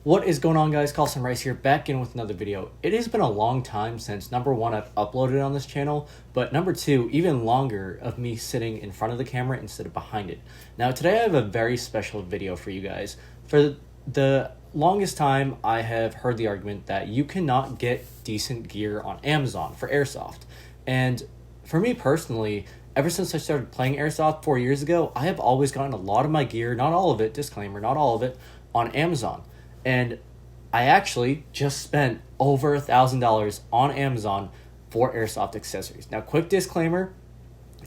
What is going on, guys? Callsign Rice here, back in with another video. It has been a long time since, number one, I've uploaded on this channel, but number two, even longer of me sitting in front of the camera instead of behind it. Now, today I have a very special video for you guys. For the longest time, I have heard the argument that you cannot get decent gear on Amazon for Airsoft. And for me personally, ever since I started playing Airsoft 4 years ago, I have always gotten a lot of my gear, not all of it, disclaimer, not all of it, on Amazon. And I actually just spent over $1,000 on Amazon for Airsoft accessories. Now, quick disclaimer,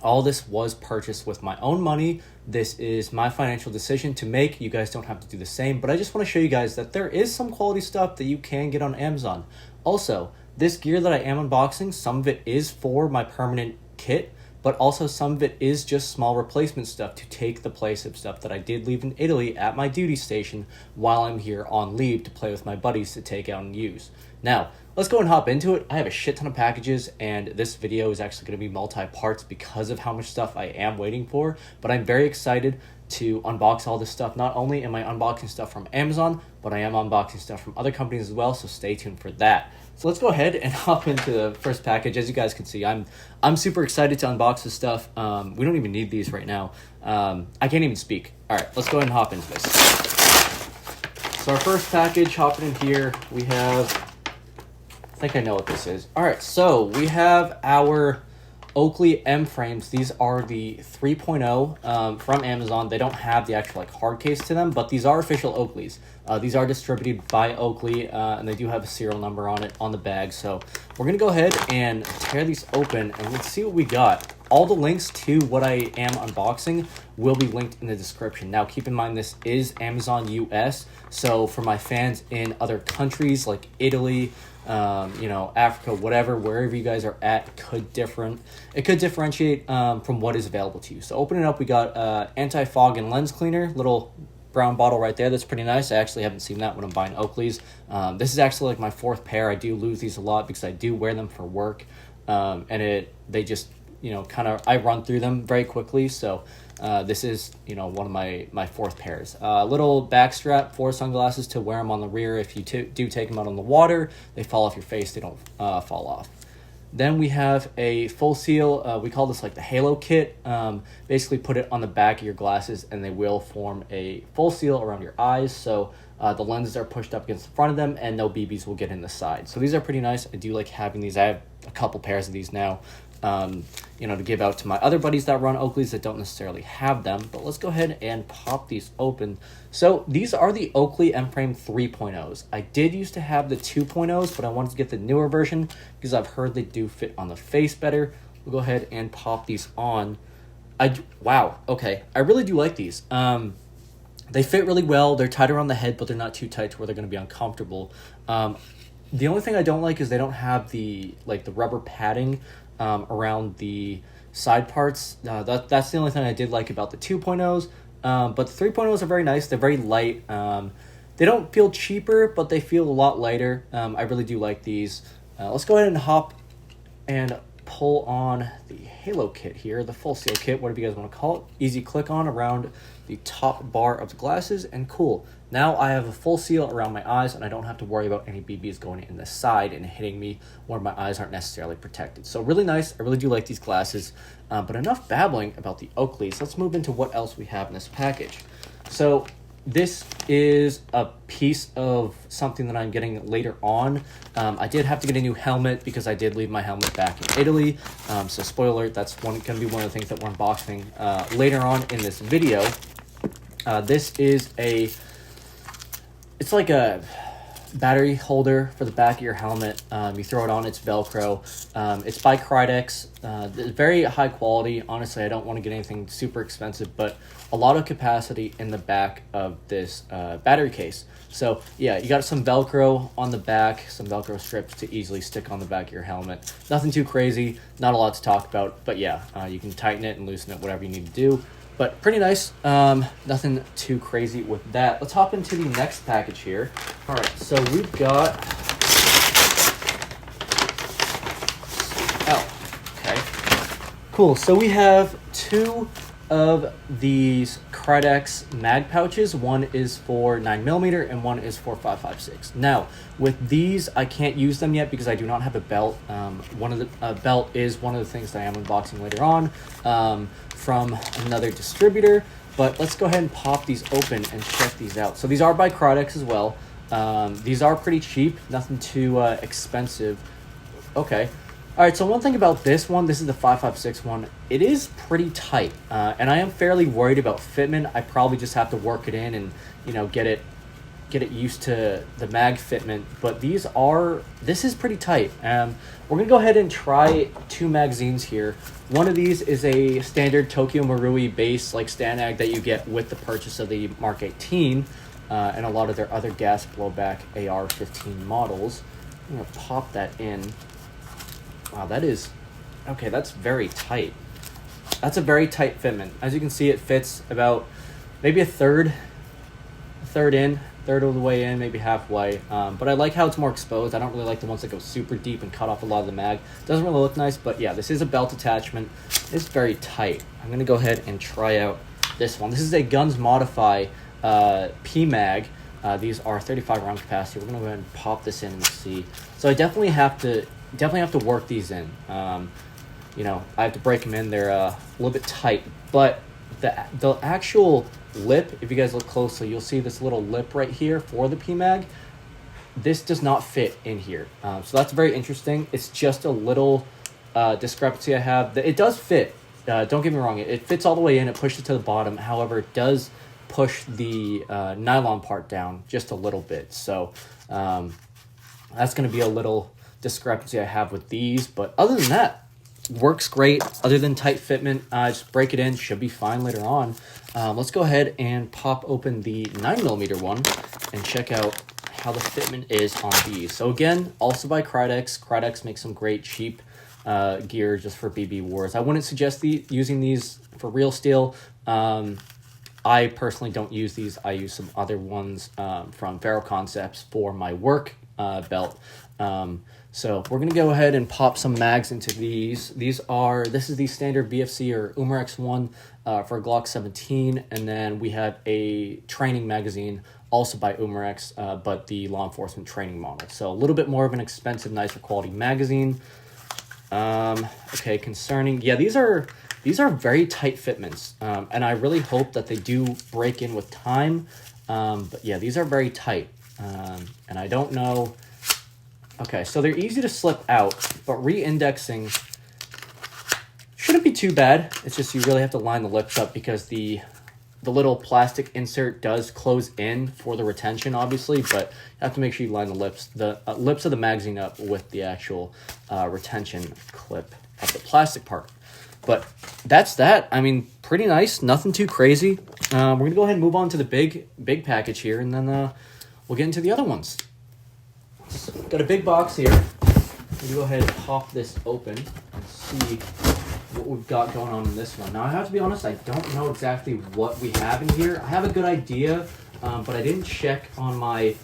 all this was purchased with my own money. This is my financial decision to make. You guys don't have to do the same, but I just want to show you guys that there is some quality stuff that you can get on Amazon. Also, this gear that I am unboxing, some of it is for my permanent kit, but also some of it is just small replacement stuff to take the place of stuff that I did leave in Italy at my duty station while I'm here on leave to play with my buddies to take out and use. Now, let's go and hop into it. I have a shit ton of packages, and this video is actually going to be multi-parts because of how much stuff I am waiting for, but I'm very excited to unbox all this stuff. Not only am I unboxing stuff from Amazon, but I am unboxing stuff from other companies as well, so stay tuned for that. So let's go ahead and hop into the first package. As you guys can see, I'm super excited to unbox this stuff. We don't even need these right now. I can't even speak. All right, let's go ahead and hop into this. So our first package, hopping in here, we have, I think I know what this is. All right, so we have our Oakley M frames. These are the 3.0 from Amazon. They don't have the actual hard case to them, but these are official Oakleys. These are distributed by Oakley, and they do have a serial number on it on the bag. So we're gonna go ahead and tear these open, and let's see what we got. All the links to what I am unboxing will be linked in the description. Now, keep in mind this is Amazon US, so for my fans in other countries like Italy, Africa, whatever, wherever you guys are at, it could differentiate from what is available to you. So opening up, we got anti-fog and lens cleaner, little brown bottle right there. That's pretty nice. I actually haven't seen that when I'm buying Oakleys. This is actually like my fourth pair. I do lose these a lot because I do wear them for work, and they just I run through them very quickly. So this is one of my fourth pairs. Little back strap for sunglasses to wear them on the rear. If you do take them out on the water, they fall off your face, they don't fall off. Then we have a full seal. We call this like the halo kit. Basically put it on the back of your glasses and they will form a full seal around your eyes. So the lenses are pushed up against the front of them and no BBs will get in the side. So these are pretty nice. I do like having these. I have a couple pairs of these now. To give out to my other buddies that run Oakleys that don't necessarily have them. But let's go ahead and pop these open. So these are the Oakley M-Frame 3.0s. I did used to have the 2.0s, but I wanted to get the newer version because I've heard they do fit on the face better. We'll go ahead and pop these on. Wow, okay. I really do like these. They fit really well. They're tight around the head, but they're not too tight to where they're going to be uncomfortable. The only thing I don't like is they don't have the rubber padding around the side parts. That's the only thing I did like about the 2.0s. But the 3.0s are very nice. They're very light. They don't feel cheaper, but they feel a lot lighter. I really do like these. Let's go ahead and hop and pull on the halo kit here, the full seal kit, whatever you guys want to call it. Easy click on around the top bar of the glasses, and cool. Now I have a full seal around my eyes, and I don't have to worry about any BBs going in the side and hitting me where my eyes aren't necessarily protected. So really nice. I really do like these glasses. But enough babbling about the Oakleys. Let's move into what else we have in this package. So this is a piece of something that I'm getting later on. I did have to get a new helmet because I did leave my helmet back in Italy. So spoiler alert, that's going to be one of the things that we're unboxing later on in this video. This is it's like a battery holder for the back of your helmet. You throw it on, it's Velcro. It's by Krydex. Very high quality. Honestly, I don't want to get anything super expensive, but a lot of capacity in the back of this battery case. So yeah, you got some Velcro on the back, some Velcro strips to easily stick on the back of your helmet. Nothing too crazy, not a lot to talk about, but yeah, you can tighten it and loosen it, whatever you need to do. But pretty nice. Nothing too crazy with that. Let's hop into the next package here. All right, so we've got... Oh, okay. Cool, so we have two of these Krydex mag pouches. One is for 9mm and one is for 5.56. Now, with these, I can't use them yet because I do not have a belt. One of the belt is one of the things that I am unboxing later on from another distributor. But let's go ahead and pop these open and check these out. So these are by Krydex as well. These are pretty cheap, nothing too expensive. Okay. All right, so one thing about this one, this is the 5.56 one, it is pretty tight, and I am fairly worried about fitment. I probably just have to work it in and, you know, get it used to the mag fitment, but this is pretty tight. We're going to go ahead and try two magazines here. One of these is a standard Tokyo Marui base, like Stanag, that you get with the purchase of the Mark 18 and a lot of their other gas blowback AR-15 models. I'm going to pop that in. Wow, that is... Okay, that's very tight. That's a very tight fitment. As you can see, it fits about maybe a third of the way in, maybe halfway. But I like how it's more exposed. I don't really like the ones that go super deep and cut off a lot of the mag. Doesn't really look nice, but yeah, this is a belt attachment. It's very tight. I'm going to go ahead and try out this one. This is a Guns Modify P-Mag. These are 35 round capacity. We're going to go ahead and pop this in and see. So I definitely have to work these in. You know, I have to break them in. They're a little bit tight, but the actual lip, if you guys look closely, you'll see this little lip right here for the PMAG. This does not fit in here. So that's very interesting. It's just a little discrepancy I have. It does fit. Don't get me wrong. It fits all the way in. It pushes it to the bottom. However, it does push the nylon part down just a little bit. So that's going to be a little discrepancy I have with these, but other than that, works great. Other than tight fitment, just break it in, should be fine later on. Let's go ahead and pop open the 9mm one and check out how the fitment is on these. So again, also by Krydex. Krydex makes some great cheap gear just for BB wars. I wouldn't suggest using these for real steel. I personally don't use these. I use some other ones from Vero Concepts for my work belt. So we're going to go ahead and pop some mags into these. This is the standard BFC or Umarex one for Glock 17. And then we have a training magazine also by Umarex, but the law enforcement training model. So a little bit more of an expensive, nicer quality magazine. Okay, concerning, yeah, these are very tight fitments. And I really hope that they do break in with time. But yeah, these are very tight. And I don't know. Okay, so they're easy to slip out, but re-indexing shouldn't be too bad. It's just you really have to line the lips up because the little plastic insert does close in for the retention, obviously, but you have to make sure you line the lips of the magazine up with the actual retention clip of the plastic part. But that's that. I mean, pretty nice. Nothing too crazy. We're going to go ahead and move on to the big package here, and then we'll get into the other ones. So, got a big box here. We'll go ahead and pop this open and see what we've got going on in this one. Now, I have to be honest, I don't know exactly what we have in here. I have a good idea, but I didn't check on my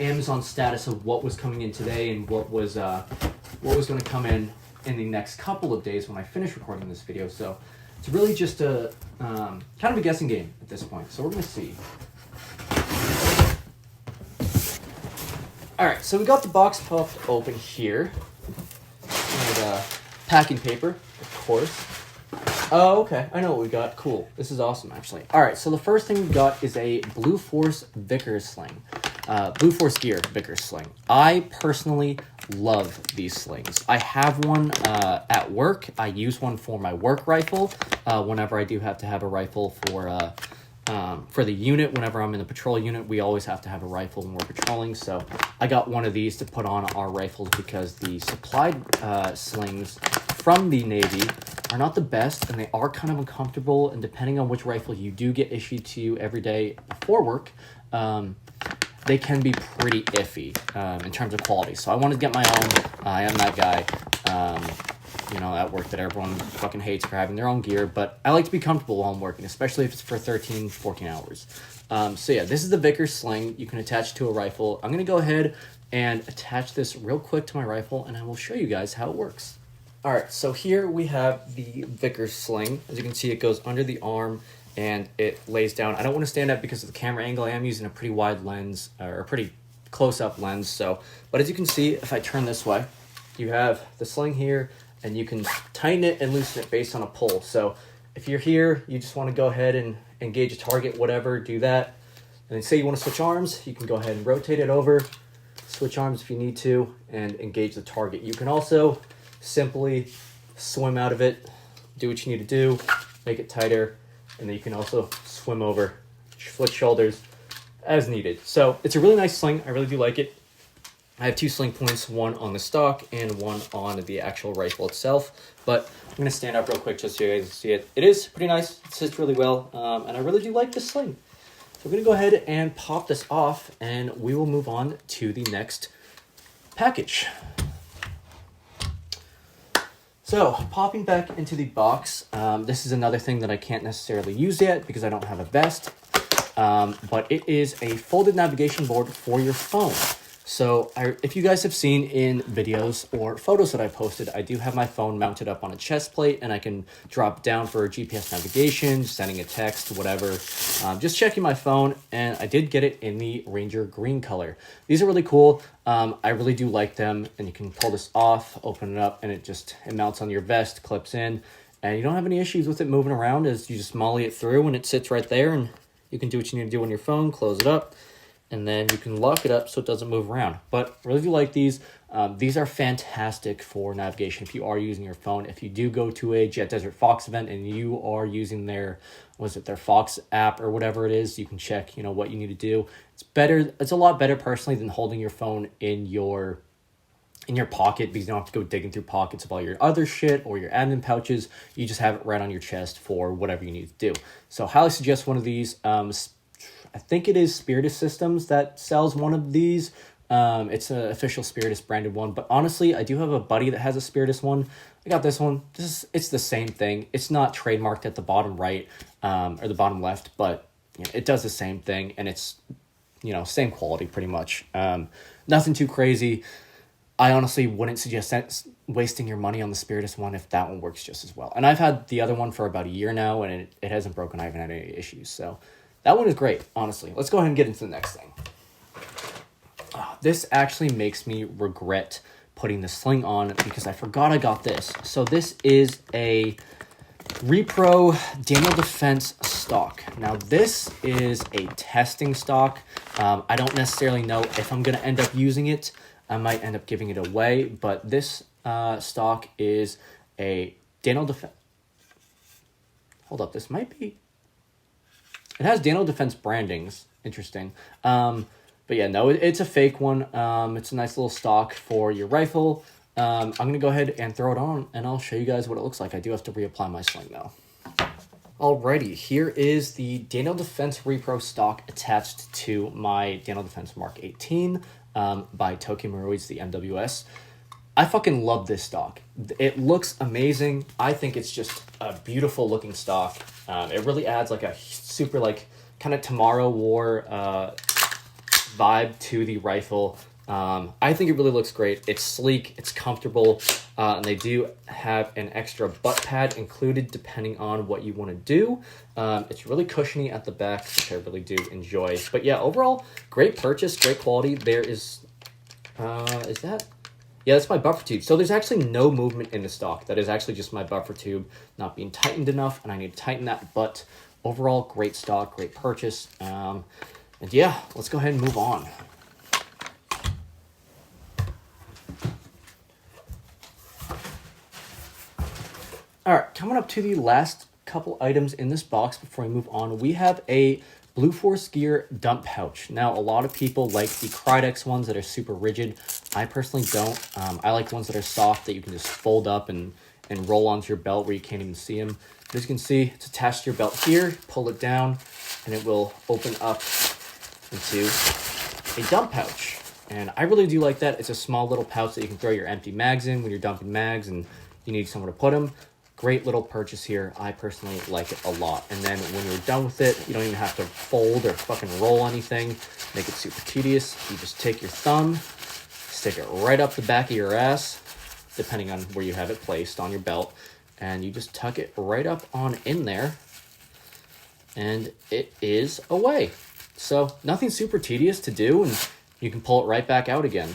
Amazon status of what was coming in today and what was going to come in the next couple of days when I finish recording this video. So it's really just a kind of a guessing game at this point. So we're going to see. All right, so we got the box popped open here. And packing paper, of course. Oh, okay, I know what we got. Cool. This is awesome, actually. All right, so the first thing we got is a Blue Force Vickers sling. Blue Force Gear Vickers sling. I personally love these slings. I have one at work. I use one for my work rifle whenever I do have to have a rifle for the unit. Whenever I'm in the patrol unit, we always have to have a rifle when we're patrolling. So I got one of these to put on our rifles because the supplied slings from the Navy are not the best, and they are kind of uncomfortable. And depending on which rifle you do get issued to you every day before work, they can be pretty iffy in terms of quality. So I wanted to get my own. I am that guy, at work that everyone fucking hates for having their own gear. But I like to be comfortable while I'm working, especially if it's for 13, 14 hours. So yeah, this is the Vickers sling. You can attach to a rifle. I'm going to go ahead and attach this real quick to my rifle, and I will show you guys how it works. All right, so here we have the Vickers sling. As you can see, it goes under the arm and it lays down. I don't want to stand up because of the camera angle. I am using a pretty wide lens, or a pretty close-up lens. So, but as you can see, if I turn this way, you have the sling here, and you can tighten it and loosen it based on a pull. So if you're here, you just want to go ahead and engage a target, whatever, do that. And then say you want to switch arms, you can go ahead and rotate it over, switch arms if you need to, and engage the target. You can also simply swim out of it, do what you need to do, make it tighter, and then you can also swim over, flick shoulders as needed. So it's a really nice sling. I really do like it. I have 2 sling points, one on the stock and one on the actual rifle itself. But I'm going to stand up real quick just so you guys can see it. It is pretty nice. It sits really well, and I really do like this sling. So we're going to go ahead and pop this off, and we will move on to the next package. So, popping back into the box, this is another thing that I can't necessarily use yet because I don't have a vest, but it is a folded navigation board for your phone. So, if you guys have seen in videos or photos that I posted, I do have my phone mounted up on a chest plate, and I can drop down for GPS navigation, sending a text, whatever. Just checking my phone, and I did get it in the Ranger green color. These are really cool. I really do like them, and you can pull this off, open it up, and it mounts on your vest, clips in, and you don't have any issues with it moving around as you just molly it through, and it sits right there, and you can do what you need to do on your phone, close it up, and then you can lock it up so it doesn't move around. But I really do like these. These are fantastic for navigation if you are using your phone. If you do go to a Jet Desert Fox event and you are using their Fox app or whatever it is, you can check, what you need to do. It's better. It's a lot better personally than holding your phone in your pocket, because you don't have to go digging through pockets of all your other shit or your admin pouches. You just have it right on your chest for whatever you need to do. So highly suggest one of these. I think it is Spiritus Systems that sells one of these. It's an official Spiritus branded one, but honestly, I do have a buddy that has a Spiritus one. I got this one. It's the same thing. It's not trademarked at the bottom right, or the bottom left, but it does the same thing, and it's, same quality pretty much. Nothing too crazy. I honestly wouldn't suggest wasting your money on the Spiritus one if that one works just as well. And I've had the other one for about a year now, and it hasn't broken. I haven't had any issues, so that one is great, honestly. Let's go ahead and get into the next thing. This actually makes me regret putting the sling on because I forgot I got this. So this is a Repro Daniel Defense stock. Now this is a testing stock. I don't necessarily know if I'm going to end up using it. I might end up giving it away, but this stock is a Daniel Defense. Hold up, this might be... It has Daniel Defense brandings. Interesting. But yeah, no, it's a fake one. It's a nice little stock for your rifle. I'm going to go ahead and throw it on, and I'll show you guys what it looks like. I do have to reapply my sling, though. Alrighty, here is the Daniel Defense Repro stock attached to my Daniel Defense Mark 18 by Tokyo Marui's the MWS. I fucking love this stock. It looks amazing. I think it's just a beautiful looking stock. It really adds like a super kind of Tomorrow War vibe to the rifle. I think it really looks great. It's sleek, it's comfortable, and they do have an extra butt pad included depending on what you want to do. It's really cushiony at the back, which I really do enjoy. But yeah, overall, great purchase, great quality. There is that? Yeah, that's my buffer tube. So there's actually no movement in the stock. That is actually just my buffer tube not being tightened enough, and I need to tighten that. But overall, great stock, great purchase. And yeah, let's go ahead and move on. All right, coming up to the last couple items in this box before we move on, we have a Blue Force Gear dump pouch. Now, a lot of people like the Krydex ones that are super rigid. I personally don't. I like ones that are soft that you can just fold up and roll onto your belt where you can't even see them. But as you can see, it's attached to your belt here. Pull it down, and it will open up into a dump pouch. And I really do like that. It's a small little pouch that you can throw your empty mags in when you're dumping mags and you need somewhere to put them. Great little purchase here. I personally like it a lot. And then when you're done with it, you don't even have to fold or fucking roll anything. Make it super tedious. You just take your thumb, stick it right up the back of your ass, depending on where you have it placed on your belt. And you just tuck it right up on in there, and it is away. So nothing super tedious to do, and you can pull it right back out again.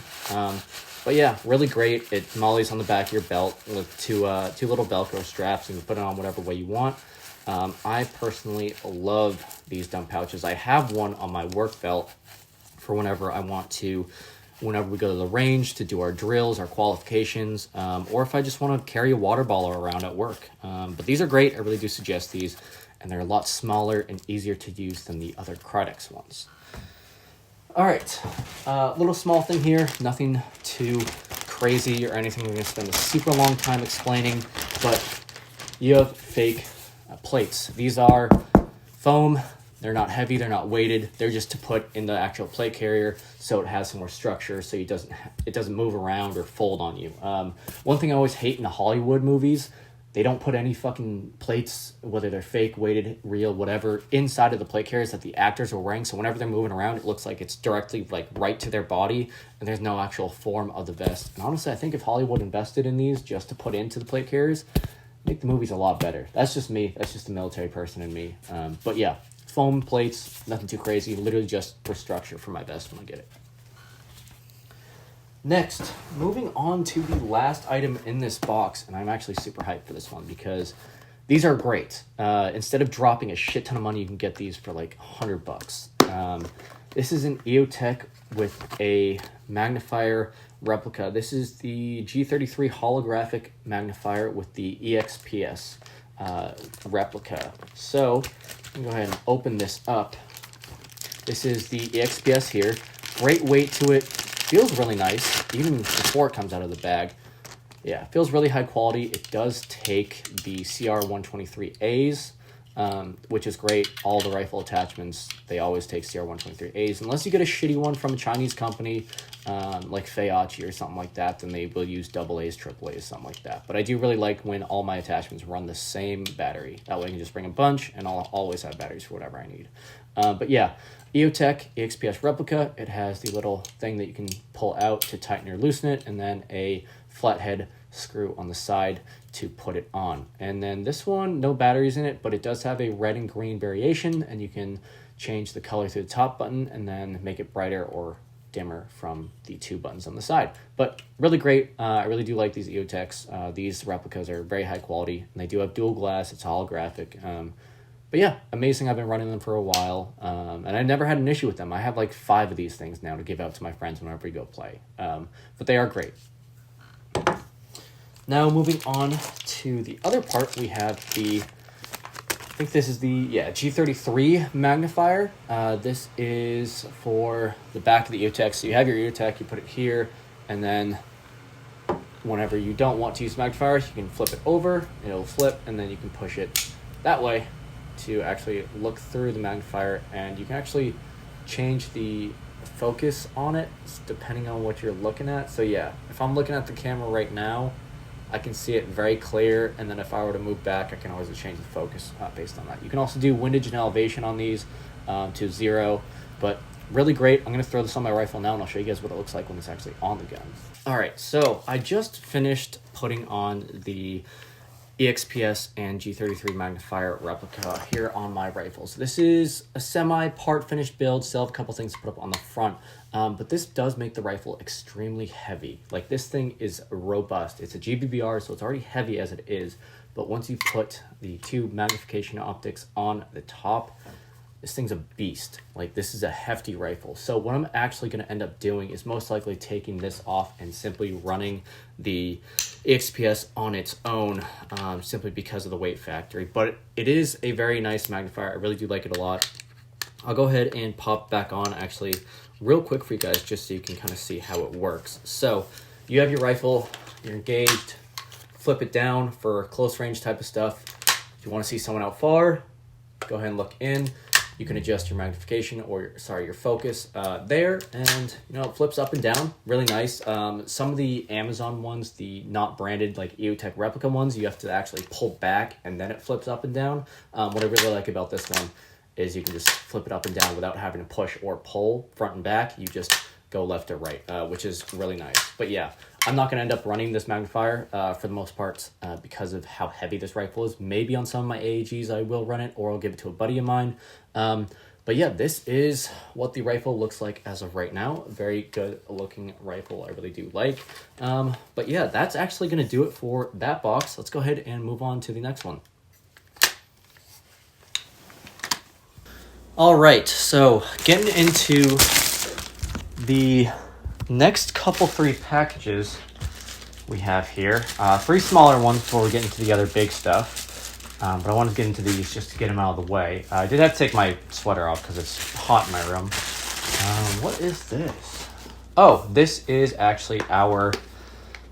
But yeah, really great. It mollies on the back of your belt with two little Velcro straps, and you can put it on whatever way you want. I personally love these dump pouches. I have one on my work belt for whenever we go to the range to do our drills, our qualifications, or if I just want to carry a water bottle around at work. But these are great. I really do suggest these, and they're a lot smaller and easier to use than the other Krydex ones. All right, little small thing here, nothing too crazy or anything we're going to spend a super long time explaining, but you have fake plates. These are foam. They're not heavy, they're not weighted. They're just to put in the actual plate carrier so it has some more structure, so it doesn't move around or fold on you. One thing I always hate in the Hollywood movies, they don't put any fucking plates, whether they're fake, weighted, real, whatever, inside of the plate carriers that the actors are wearing. So whenever they're moving around, it looks like it's directly like right to their body, and there's no actual form of the vest. And honestly, I think if Hollywood invested in these just to put into the plate carriers, make the movies a lot better. That's just me. That's just the military person in me. But yeah, foam plates, nothing too crazy. Literally just for structure for my vest when I get it. Next, moving on to the last item in this box, and I'm actually super hyped for this one because these are great. Instead of dropping a shit ton of money, you can get these for like $100. This is an EOTech with a magnifier replica. This is the G33 holographic magnifier with the EXPS replica. So I'm gonna go ahead and open this up. This is the EXPS here. Great weight to it. Feels really nice, even before it comes out of the bag. Yeah, it feels really high quality. It does take the CR123As, which is great. All the rifle attachments, they always take CR123As. Unless you get a shitty one from a Chinese company, like Feiachi or something like that, then they will use AA's, AAA's, something like that. But I do really like when all my attachments run the same battery. That way I can just bring a bunch, and I'll always have batteries for whatever I need. But yeah, EOTech EXPS replica. It has the little thing that you can pull out to tighten or loosen it, and then a flathead screw on the side to put it on. And then this one, no batteries in it, but it does have a red and green variation, and you can change the color through the top button and then make it brighter or dimmer from the two buttons on the side. But really great. I really do like these EOTechs. These replicas are very high quality, and they do have dual glass. It's holographic. But yeah, amazing. I've been running them for a while, and I never had an issue with them. I have like 5 of these things now to give out to my friends whenever we go play. But they are great. Now moving on to the other part, we have I think this is the G33 magnifier. This is for the back of the EOTech. So you have your EOTech, you put it here, and then whenever you don't want to use magnifiers, you can flip it over, it'll flip, and then you can push it that way to actually look through the magnifier, and you can actually change the focus on it depending on what you're looking at. So yeah, if I'm looking at the camera right now, I can see it very clear, and then if I were to move back, I can always change the focus based on that. You can also do windage and elevation on these to 0, but really great. I'm going to throw this on my rifle now, and I'll show you guys what it looks like when it's actually on the gun. All right, so I just finished putting on the EXPS and G33 magnifier replica here on my rifles. This is a semi-part finished build. Still have a couple things to put up on the front, but this does make the rifle extremely heavy. Like, this thing is robust. It's a GBBR, so it's already heavy as it is, but once you put the 2 magnification optics on the top, this thing's a beast. Like, this is a hefty rifle. So what I'm actually going to end up doing is most likely taking this off and simply running the EXPS on its own, simply because of the weight factor. But it is a very nice magnifier. I really do like it a lot. I'll go ahead and pop back on actually real quick for you guys, just so you can kind of see how it works. So you have your rifle, you're engaged, flip it down for close range type of stuff. If you want to see someone out far, go ahead and look in. You can adjust your magnification or your focus there, and it flips up and down. Really nice. Some of the Amazon ones, the not branded like EOTech replica ones, you have to actually pull back and then it flips up and down. What I really like about this one is you can just flip it up and down without having to push or pull front and back. You just go left or right, which is really nice. But yeah, I'm not going to end up running this magnifier for the most part because of how heavy this rifle is. Maybe on some of my AAGs I will run it, or I'll give it to a buddy of mine. But yeah, this is what the rifle looks like as of right now. Very good looking rifle. I really do like. But yeah, that's actually going to do it for that box. Let's go ahead and move on to the next one. All right, so getting into the next three packages we have here. Three smaller ones before we get into the other big stuff. But I wanted to get into these just to get them out of the way. I did have to take my sweater off because it's hot in my room. What is this? Oh, this is actually our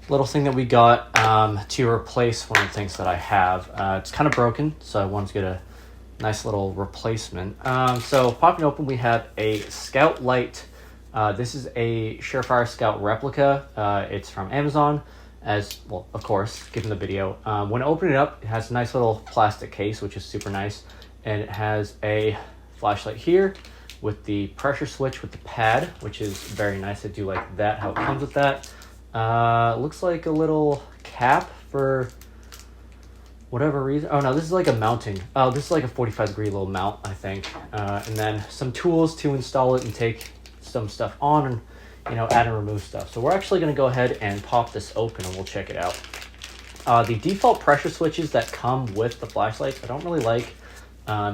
little thing that we got to replace one of the things that I have. It's kind of broken, so I wanted to get a nice little replacement. So popping open, we have a Scout Light. This is a Surefire Scout replica. It's from Amazon, as well, of course, given the video. When opening it up, it has a nice little plastic case, which is super nice. And it has a flashlight here with the pressure switch with the pad, which is very nice. I do like that, how it comes with that. Looks like a little cap for whatever reason. Oh no, this is like a mounting. Oh, this is like a 45-degree little mount, I think. And then some tools to install it and take some stuff on and, you know, add and remove stuff. So we're actually going to go ahead and pop this open and we'll check it out. The default pressure switches that come with the flashlights, I don't really like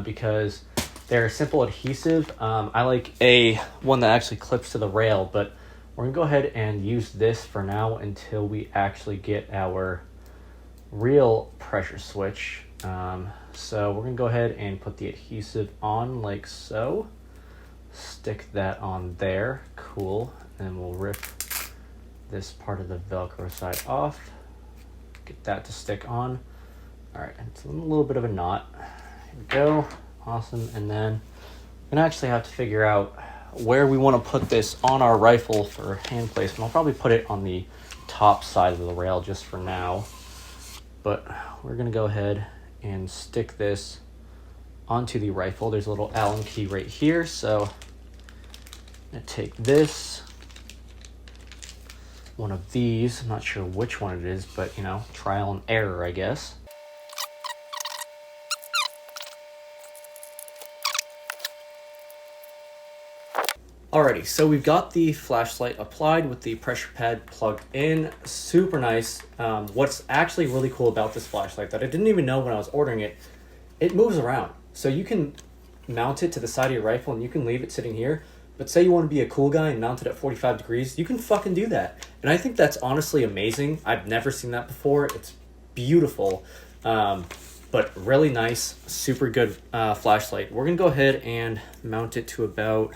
because they're simple adhesive. I like one that actually clips to the rail, but we're going to go ahead and use this for now until we actually get our real pressure switch. So we're going to go ahead and put the adhesive on like so. Stick that on there. Cool. And we'll rip this part of the Velcro side off. Get that to stick on. All right, it's a little bit of a knot. Here we go. Awesome. And then I'm gonna actually have to figure out where we want to put this on our rifle for hand placement. I'll probably put it on the top side of the rail just for now. But we're gonna go ahead and stick this onto the rifle. There's a little Allen key right here, so I'm gonna take this, one of these, I'm not sure which one it is, but you know, trial and error, I guess. Alrighty, so we've got the flashlight applied with the pressure pad plugged in. Super nice. What's actually really cool about this flashlight that I didn't even know when I was ordering it, it moves around. So you can mount it to the side of your rifle and you can leave it sitting here. But say you want to be a cool guy and mount it at 45 degrees, you can fucking do that. And I think that's honestly amazing. I've never seen that before. It's beautiful, but really nice, super good flashlight. We're going to go ahead and mount it to about,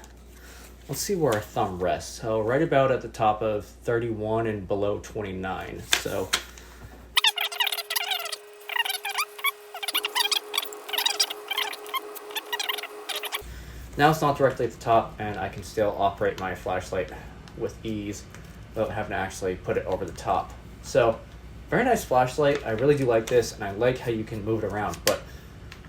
let's see where our thumb rests. So right about at the top of 31 and below 29. So now it's not directly at the top and I can still operate my flashlight with ease without having to actually put it over the top. So very nice flashlight. I really do like this and I like how you can move it around. But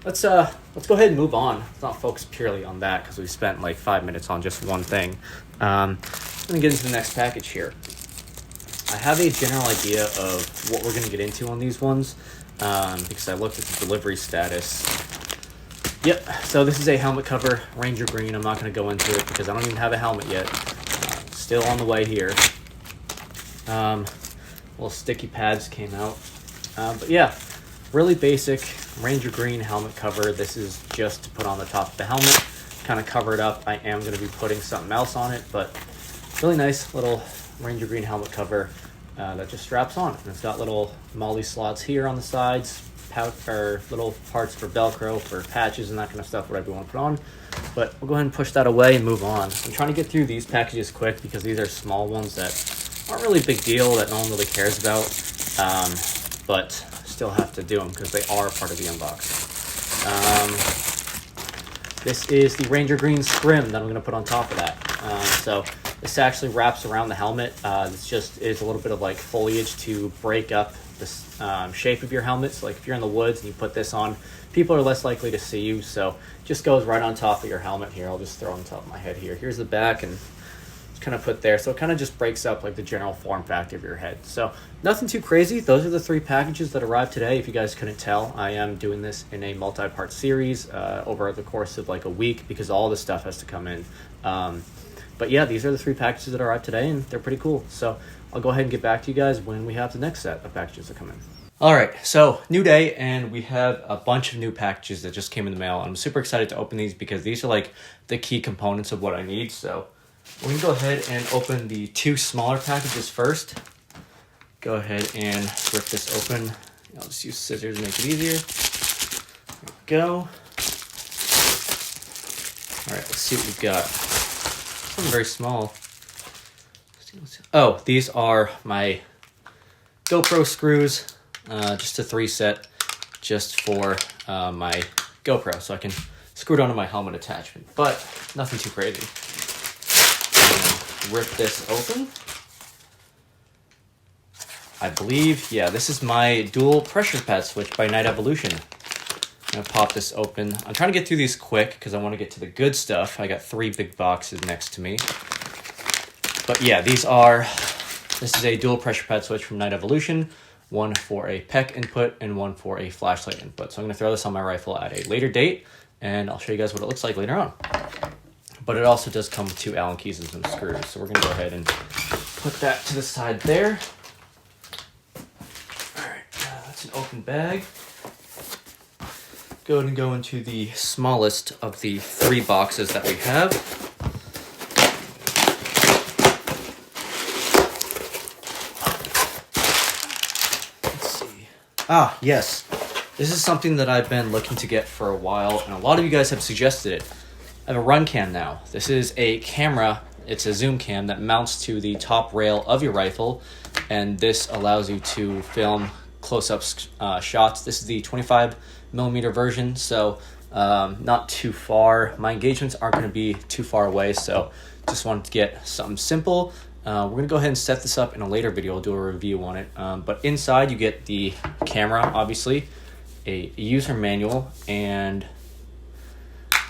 let's go ahead and move on. Let's not focus purely on that because we spent like 5 minutes on just one thing. I'm gonna get into the next package here. I have a general idea of what we're gonna get into on these ones because I looked at the delivery status. Yep, so this is a helmet cover, Ranger Green. I'm not going to go into it because I don't even have a helmet yet. Still on the way here. Little sticky pads came out. But yeah, really basic Ranger Green helmet cover. This is just to put on the top of the helmet, kind of cover it up. I am going to be putting something else on it, but really nice little Ranger Green helmet cover that just straps on. And it's got little MOLLE slots here on the sides, or little parts for Velcro, for patches and that kind of stuff, whatever you want to put on. But we'll go ahead and push that away and move on. I'm trying to get through these packages quick because these are small ones that aren't really a big deal, that no one really cares about, but still have to do them because they are part of the unboxing. This is the Ranger Green scrim that I'm going to put on top of that. So this actually wraps around the helmet. This just is a little bit of like foliage to break up the shape of your helmet. So like if you're in the woods and you put this on, people are less likely to see you. So just goes right on top of your helmet here. I'll just throw it on top of my head here. Here's the back, and kind of put there, so it kind of just breaks up like the general form factor of your head. So nothing too crazy. Those are the 3 packages that arrived today. If you guys couldn't tell, I am doing this in a multi-part series over the course of like a week because all this stuff has to come in. But yeah, these are the 3 packages that arrived today, and they're pretty cool. So I'll go ahead and get back to you guys when we have the next set of packages that come in. All right, so new day, and we have a bunch of new packages that just came in the mail. I'm super excited to open these because these are like the key components of what I need. So we're gonna go ahead and open the 2 smaller packages first. Go ahead and rip this open. I'll just use scissors to make it easier. There we go. All right, let's see what we've got. Something very small. Oh, these are my GoPro screws. Just a 3 set just for my GoPro, so I can screw it onto my helmet attachment, but nothing too crazy. Rip this open. I believe, yeah, this is my dual pressure pad switch by Night Evolution. I'm gonna pop this open. I'm trying to get through these quick because I want to get to the good stuff. I got 3 big boxes next to me. But yeah, this is a dual pressure pad switch from Night Evolution. 1 for a PEC input and 1 for a flashlight input. So I'm going to throw this on my rifle at a later date, and I'll show you guys what it looks like later on. But it also does come with 2 Allen keys and some screws. So we're going to go ahead and put that to the side there. All right, that's an open bag. Go ahead and go into the smallest of the 3 boxes that we have. Ah, yes. This is something that I've been looking to get for a while, and a lot of you guys have suggested it. I have a run cam now. This is a camera. It's a zoom cam that mounts to the top rail of your rifle, and this allows you to film close-up shots. This is the 25mm version, so not too far. My engagements aren't going to be too far away, so just wanted to get something simple. We're going to go ahead and set this up in a later video. I'll do a review on it. But inside you get the camera, obviously, a user manual, and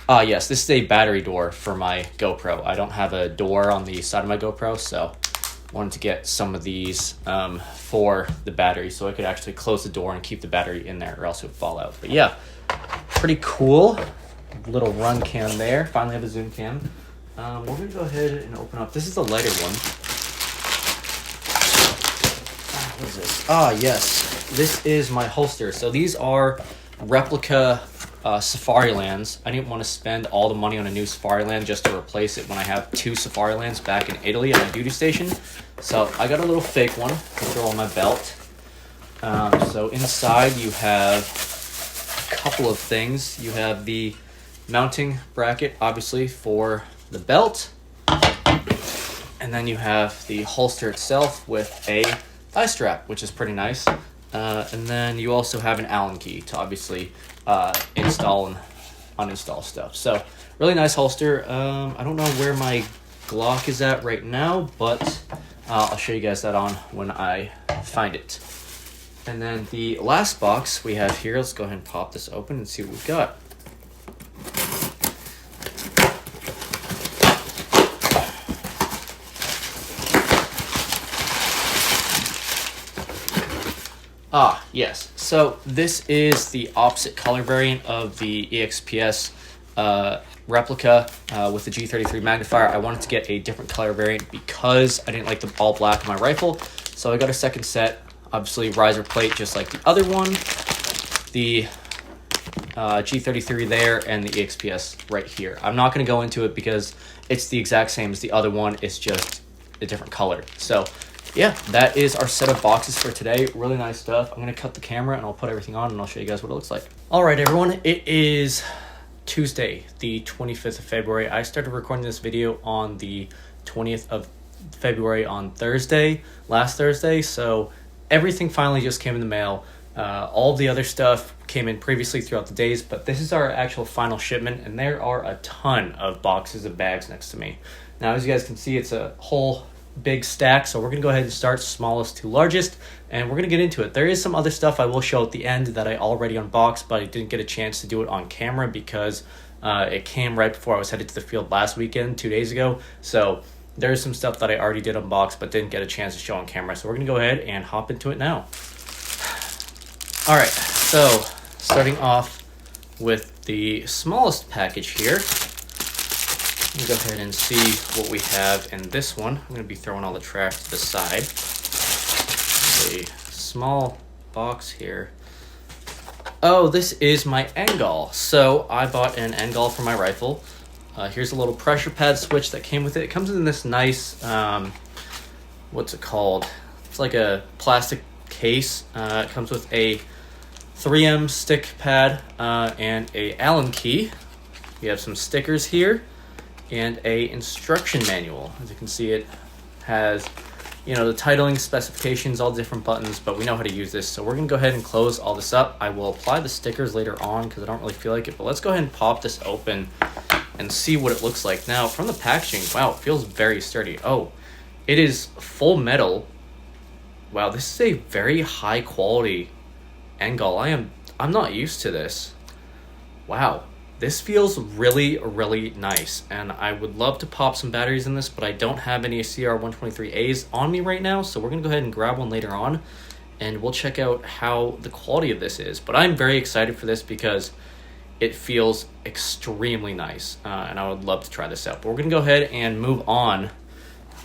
yes, this is a battery door for my GoPro. I don't have a door on the side of my GoPro, so I wanted to get some of these for the battery so I could actually close the door and keep the battery in there or else it would fall out. But yeah, pretty cool. Little run cam there. Finally have a zoom cam. We're going to go ahead and open up. This is the lighter one. What is this? Yes. This is my holster. So these are replica Safarilands. I didn't want to spend all the money on a new Safariland just to replace it when I have 2 Safarilands back in Italy at my duty station. So I got a little fake one to throw on my belt. So inside you have a couple of things. You have the mounting bracket, obviously, for the belt. And then you have the holster itself with a thigh strap, which is pretty nice. And then you also have an Allen key to obviously install and uninstall stuff. So really nice holster. I don't know where my Glock is at right now, but I'll show you guys that on when I find it. And then the last box we have here, let's go ahead and pop this open and see what we've got. Yes. So this is the opposite color variant of the EXPS replica with the G33 magnifier. I wanted to get a different color variant because I didn't like the all black on my rifle. So I got a second set, obviously riser plate just like the other one. The G33 there and the EXPS right here. I'm not going to go into it because it's the exact same as the other one. It's just a different color. So yeah, that is our set of boxes for today. Really nice stuff. I'm going to cut the camera and I'll put everything on and I'll show you guys what it looks like. All right, everyone. It is Tuesday, the 25th of February. I started recording this video on the 20th of February on last Thursday. So everything finally just came in the mail. All of the other stuff came in previously throughout the days, but this is our actual final shipment, and there are a ton of boxes of bags next to me. Now, as you guys can see, it's a whole big stack, so we're going to go ahead and start smallest to largest, and we're going to get into it. There is some other stuff I will show at the end that I already unboxed, but I didn't get a chance to do it on camera because it came right before I was headed to the field last weekend, 2 days ago. So there's some stuff that I already did unbox but didn't get a chance to show on camera. So we're going to go ahead and hop into it now. All right, so starting off with the smallest package here. Let me go ahead and see what we have in this one. I'm going to be throwing all the trash to the side. A small box here. Oh, this is my Engall. So I bought an Engall for my rifle. Here's a little pressure pad switch that came with it. It comes in this nice, what's it called? It's like a plastic case. It comes with a 3M stick pad and a Allen key. We have some stickers here and a instruction manual. As you can see, it has, you know, the titling, specifications, all different buttons, but we know how to use this. So we're gonna go ahead and close all this up. I will apply the stickers later on because I don't really feel like it, but let's go ahead and pop this open and see what it looks like. Now, from the packaging, wow, it feels very sturdy. Oh, it is full metal. Wow, this is a very high quality Engall. I'm not used to this. Wow, this feels really, really nice, and I would love to pop some batteries in this, but I don't have any CR123As on me right now, so we're gonna go ahead and grab one later on, and we'll check out how the quality of this is. But I'm very excited for this because it feels extremely nice, and I would love to try this out. But we're gonna go ahead and move on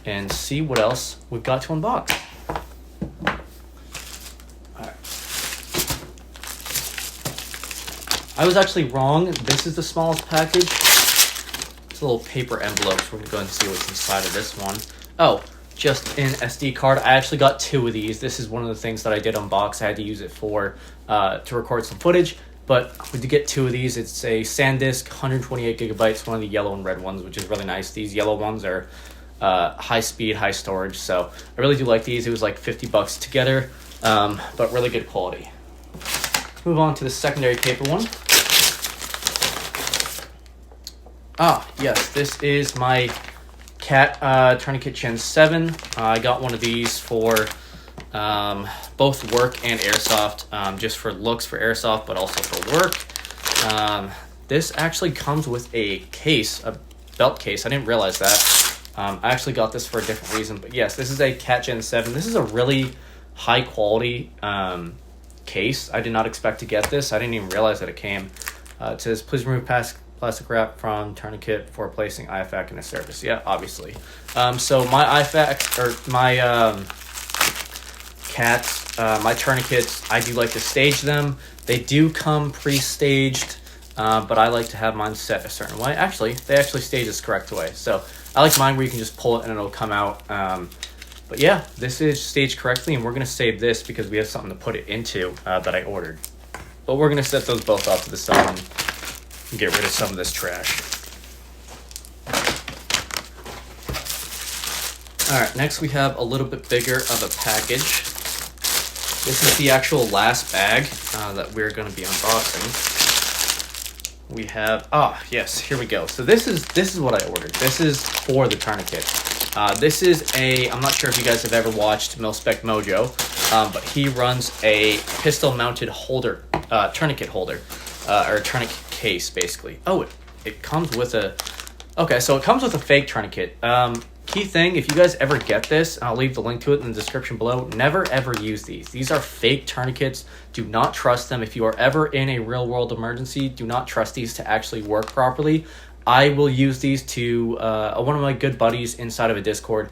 and see what else we've got to unbox. I was actually wrong. This is the smallest package. It's a little paper envelope, so we're going to go ahead and see what's inside of this one. Oh, just an SD card. I actually got 2 of these. This is one of the things that I did unbox. I had to use it for to record some footage, but we did get 2 of these. It's a SanDisk, 128 gigabytes, one of the yellow and red ones, which is really nice. These yellow ones are high speed, high storage, so I really do like these. It was like $50 together, but really good quality. Move on to the secondary paper one. Ah, yes, this is my Cat Tourniquet Gen 7. I got one of these for both work and Airsoft, just for looks for Airsoft, but also for work. This actually comes with a case, a belt case. I didn't realize that. I actually got this for a different reason, but yes, this is a Cat Gen 7. This is a really high quality case. I did not expect to get this. I didn't even realize that it came. It says, please remove plastic wrap from tourniquet before placing IFAC in a surface. Yeah, obviously. So my IFAC, or my cats, my tourniquets, I do like to stage them. They do come pre-staged, but I like to have mine set a certain way. Actually, they actually stage this correct way. So I like mine where you can just pull it and it'll come out. But yeah, this is staged correctly, and we're going to save this because we have something to put it into that I ordered. But we're going to set those both off to the side and get rid of some of this trash. Alright, next we have a little bit bigger of a package. This is the actual last bag that we're going to be unboxing. We have, yes, here we go. So this is what I ordered. This is for the tourniquet. This is I'm not sure if you guys have ever watched Milspec Mojo, but he runs a pistol mounted holder, tourniquet holder, or a tourniquet case basically. Oh, it comes with so it comes with a fake tourniquet. Key thing, if you guys ever get this, I'll leave the link to it in the description below, never ever use these. These are fake tourniquets. Do not trust them. If you are ever in a real world emergency, do not trust these to actually work properly. I will use these to, one of my good buddies inside of a Discord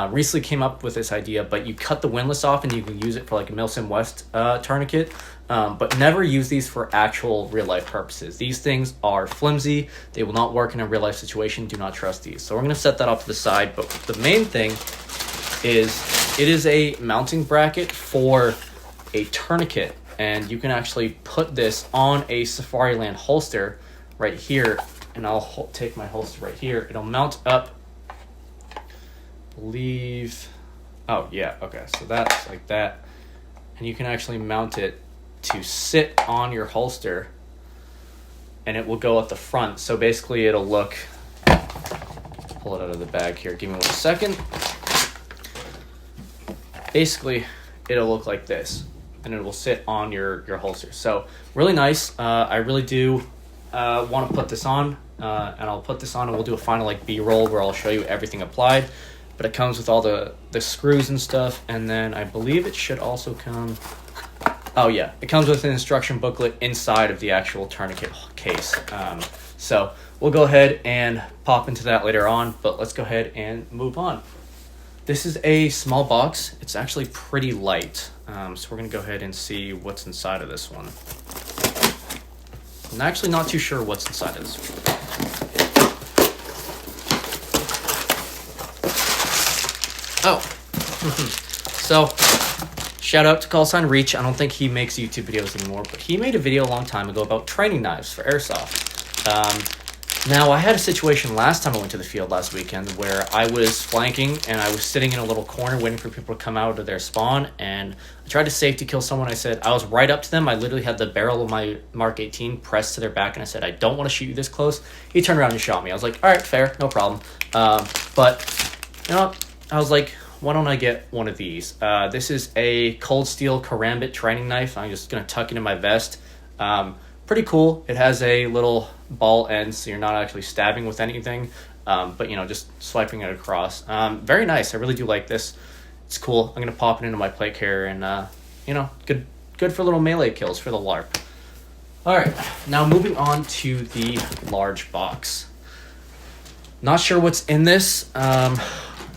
recently came up with this idea, but you cut the windlass off and you can use it for like a Milsim West tourniquet, but never use these for actual real life purposes. These things are flimsy. They will not work in a real life situation. Do not trust these. So we're going to set that off to the side, but the main thing is it is a mounting bracket for a tourniquet, and you can actually put this on a Safariland holster right here. And I'll take my holster right here. It'll mount up. Oh, yeah. Okay. So that's like that. And you can actually mount it to sit on your holster. And it will go at the front. So basically it'll look... Pull it out of the bag here. Give me 1 second. Basically, it'll look like this. And it will sit on your holster. So really nice. I really do want to put this on. and I'll put this on and we'll do a final like B-roll where I'll show you everything applied. But it comes with all the screws and stuff, and then I believe it should also come... Oh yeah, it comes with an instruction booklet inside of the actual tourniquet case. So we'll go ahead and pop into that later on, but let's go ahead and move on. This is a small box. It's actually pretty light. So we're gonna go ahead and see what's inside of this one. I'm actually not too sure what's inside of this one. Oh, so shout out to Callsign Rice. I don't think he makes YouTube videos anymore, but he made a video a long time ago about training knives for Airsoft. Now, I had a situation last time I went to the field last weekend where I was flanking and I was sitting in a little corner waiting for people to come out of their spawn, and I tried to safety kill someone. I said, I was right up to them. I literally had the barrel of my Mark 18 pressed to their back, and I said, I don't want to shoot you this close. He turned around and shot me. I was like, all right, fair, no problem. But, you know, I was like, why don't I get one of these? This is a cold steel karambit training knife. I'm just going to tuck it in my vest. Pretty cool. It has a little ball end, so you're not actually stabbing with anything, but, you know, just swiping it across. Very nice. I really do like this. It's cool. I'm going to pop it into my plate carrier and, you know, good for little melee kills for the LARP. All right, now moving on to the large box. Not sure what's in this.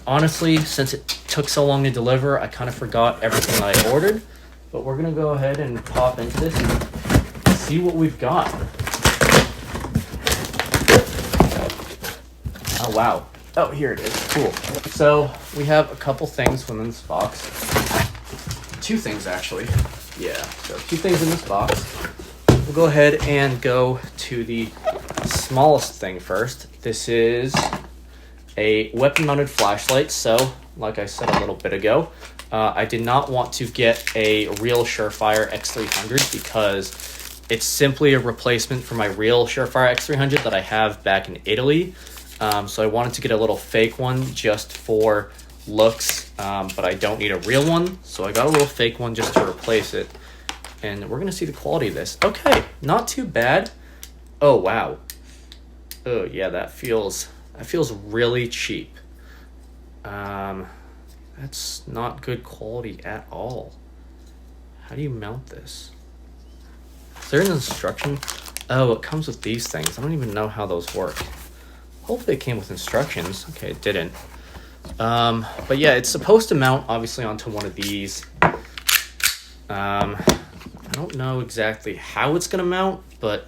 Honestly, since it took so long to deliver, I kind of forgot everything I ordered, but we're going to go ahead and pop into this and see what we've got. Oh, wow. Oh, here it is. Cool. So we have a couple things within this box. Two things, actually. Yeah, so two things in this box. We'll go ahead and go to the smallest thing first. This is a weapon-mounted flashlight. So, like I said a little bit ago, I did not want to get a real Surefire X300 because it's simply a replacement for my real Surefire X300 that I have back in Italy. So I wanted to get a little fake one just for looks, but I don't need a real one. So I got a little fake one just to replace it. And we're going to see the quality of this. Okay, not too bad. Oh, wow. Oh, yeah, that feels really cheap. That's not good quality at all. How do you mount this? Is there an instruction? Oh, it comes with these things. I don't even know how those work. Hopefully it came with instructions. Okay, it didn't. But yeah, it's supposed to mount obviously onto one of these. I don't know exactly how it's gonna mount, but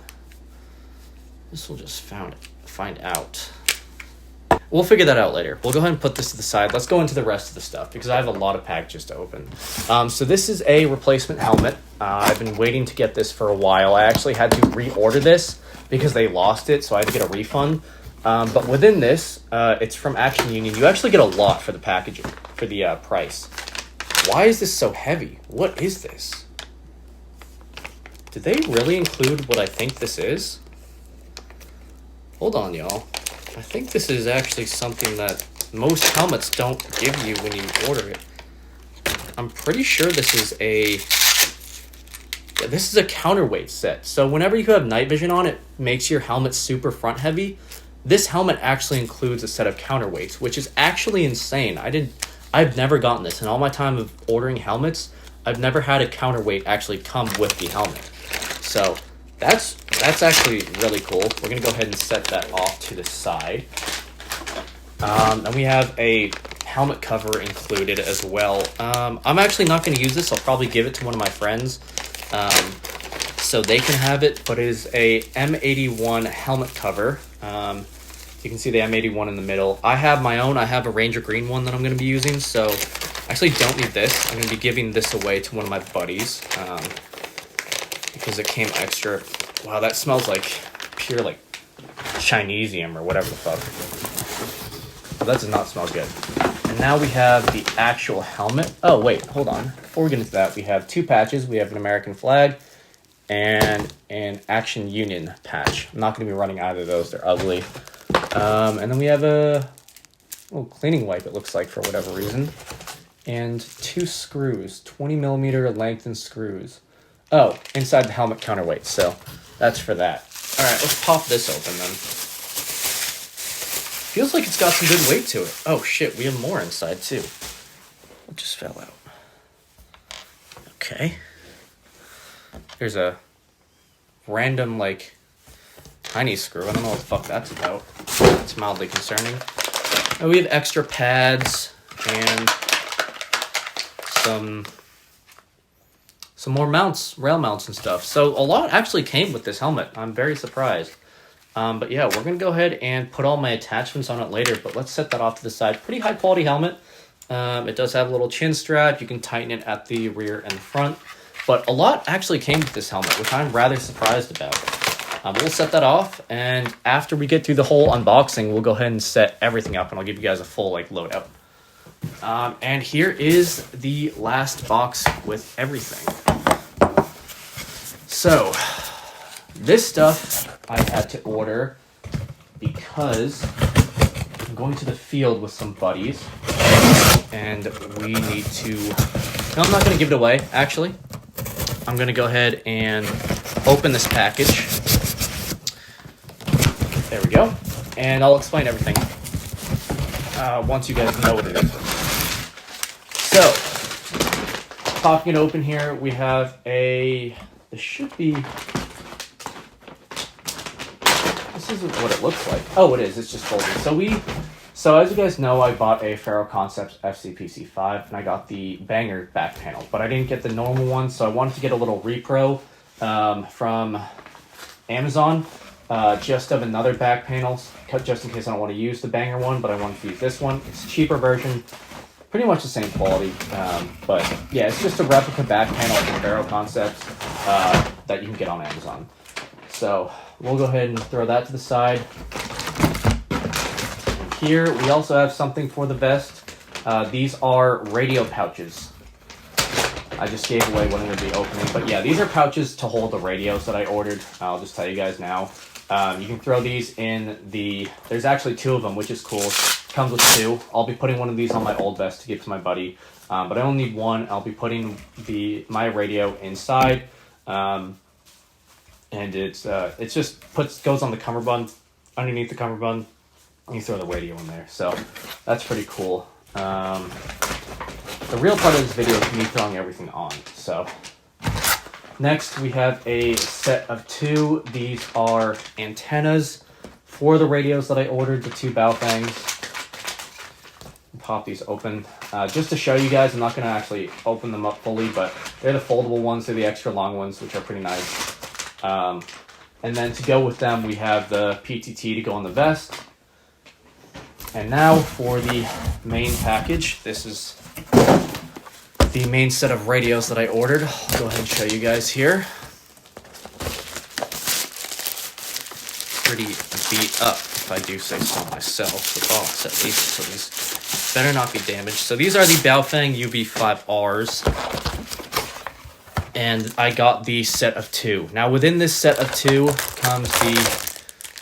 this will just find out. We'll figure that out later. We'll go ahead and put this to the side. Let's go into the rest of the stuff because I have a lot of packages to open. So this is a replacement helmet. I've been waiting to get this for a while. I actually had to reorder this because they lost it, so I had to get a refund. But within this, it's from Action Union. You actually get a lot for the packaging, for the price. Why is this so heavy? What is this? Did they really include what I think this is? Hold on, y'all. I think this is actually something that most helmets don't give you when you order it. I'm pretty sure this is a counterweight set. So whenever you have night vision on, it makes your helmet super front heavy. This helmet actually includes a set of counterweights, which is actually insane. I've never gotten this. In all my time of ordering helmets, I've never had a counterweight actually come with the helmet. So that's actually really cool. We're going to go ahead and set that off to the side. And we have a helmet cover included as well. I'm actually not going to use this. I'll probably give it to one of my friends so they can have it. But it is a M81 helmet cover. You can see the M81 in the middle. I have my own. I have a Ranger Green one that I'm going to be using. So I actually don't need this. I'm going to be giving this away to one of my buddies because it came extra. Wow, that smells like pure like Chinesium or whatever the fuck. But that does not smell good. And now we have the actual helmet. Oh, wait, hold on. Before we get into that, we have two patches. We have an American flag and an Action Union patch. I'm not going to be running either of those. They're ugly. And then we have a little cleaning wipe, it looks like, for whatever reason. And two screws, 20 millimeter lengthened screws. Oh, inside the helmet counterweight, so that's for that. All right, let's pop this open then. Feels like it's got some good weight to it. Oh shit, we have more inside too. It just fell out. Okay. There's a random, like, tiny screw. I don't know what the fuck that's about. It's mildly concerning. And we have extra pads and some more mounts, rail mounts and stuff. So a lot actually came with this helmet. I'm very surprised. But yeah, we're going to go ahead and put all my attachments on it later, but let's set that off to the side. Pretty high quality helmet. It does have a little chin strap. You can tighten it at the rear and the front. But a lot actually came with this helmet, which I'm rather surprised about. We'll set that off, and after we get through the whole unboxing, we'll go ahead and set everything up, and I'll give you guys a full loadout. And here is the last box with everything. So, this stuff I had to order because I'm going to the field with some buddies, and we need to... No, I'm not going to give it away, actually. I'm going to go ahead and open this package. There we go. And I'll explain everything once you guys know what it is. So, popping it open here, we have a... This should be... This isn't what it looks like. Oh, it is. It's just folded. So as you guys know, I bought a Faro Concepts FCPC5, and I got the Banger back panel, but I didn't get the normal one, so I wanted to get a little repro from Amazon, just of another back panel, just in case I don't want to use the Banger one, but I wanted to use this one. It's a cheaper version, pretty much the same quality, but yeah, it's just a replica back panel from Faro Concepts that you can get on Amazon. So we'll go ahead and throw that to the side. Here, we also have something for the vest. These are radio pouches. I just gave away what I'm going to be opening. But yeah, these are pouches to hold the radios that I ordered. I'll just tell you guys now. You can throw these in the... There's actually two of them, which is cool. Comes with two. I'll be putting one of these on my old vest to give to my buddy. But I only need one. I'll be putting my radio inside. And it's just goes on the cummerbund, underneath the cummerbund. You throw the radio in there, so that's pretty cool. The real part of this video is me throwing everything on. So next we have a set of two. These are antennas for the radios that I ordered, the two Baofangs. Pop these open just to show you guys. I'm not going to actually open them up fully, but they're the foldable ones. They're the extra long ones, which are pretty nice. And then to go with them, we have the PTT to go on the vest. And now for the main package. This is the main set of radios that I ordered. I'll go ahead and show you guys here. Pretty beat up, if I do say so myself. The box, at least. So these better not be damaged. So these are the Baofeng UV5Rs. And I got the set of two. Now within this set of two comes the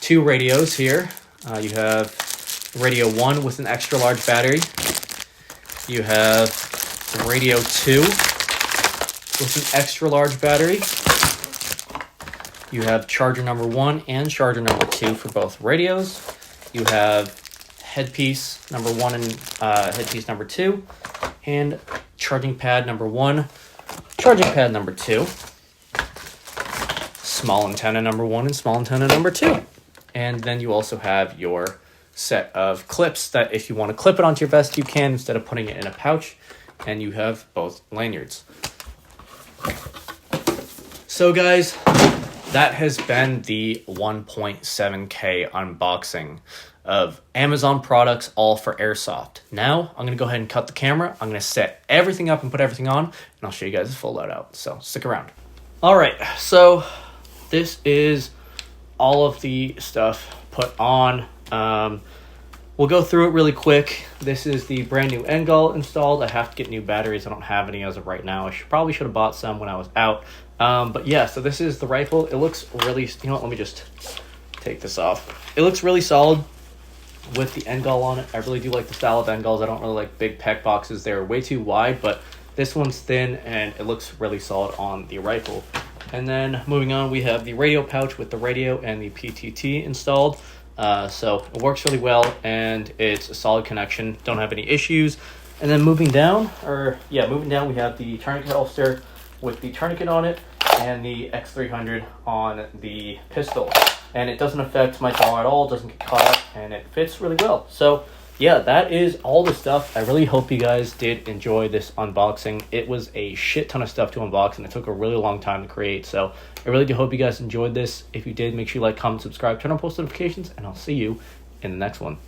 two radios here. You have Radio 1 with an extra large battery. You have Radio 2 with an extra large battery. You have charger number 1 and charger number 2 for both radios. You have headpiece number 1 and headpiece number 2. And charging pad number 1, charging pad number 2. Small antenna number 1 and small antenna number 2. And then you also have your set of clips that if you want to clip it onto your vest, you can instead of putting it in a pouch, and you have both lanyards. So guys, that has been the 1.7K unboxing of Amazon products, all for Airsoft. Now, I'm going to go ahead and cut the camera. I'm going to set everything up and put everything on, and I'll show you guys the full loadout. So stick around. All right, so this is all of the stuff put on. We'll go through it really quick. This is the brand new end gall installed. I have to get new batteries. I don't have any as of right now. I probably should have bought some when I was out. But yeah, so this is the rifle. It looks really, you know what, let me just take this off. It looks really solid with the end gall on it. I really do like the style of end galls. I don't really like big pec boxes. They're way too wide, but this one's thin and it looks really solid on the rifle. And then moving on, we have the radio pouch with the radio and the PTT installed. So it works really well, and it's a solid connection. Don't have any issues. And then moving down, we have the tourniquet holster with the tourniquet on it and the X300 on the pistol. And it doesn't affect my jaw at all, doesn't get caught up, and it fits really well. So yeah, that is all the stuff. I really hope you guys did enjoy this unboxing. It was a shit ton of stuff to unbox, and it took a really long time to create. So I really do hope you guys enjoyed this. If you did, make sure you like, comment, subscribe, turn on post notifications, and I'll see you in the next one.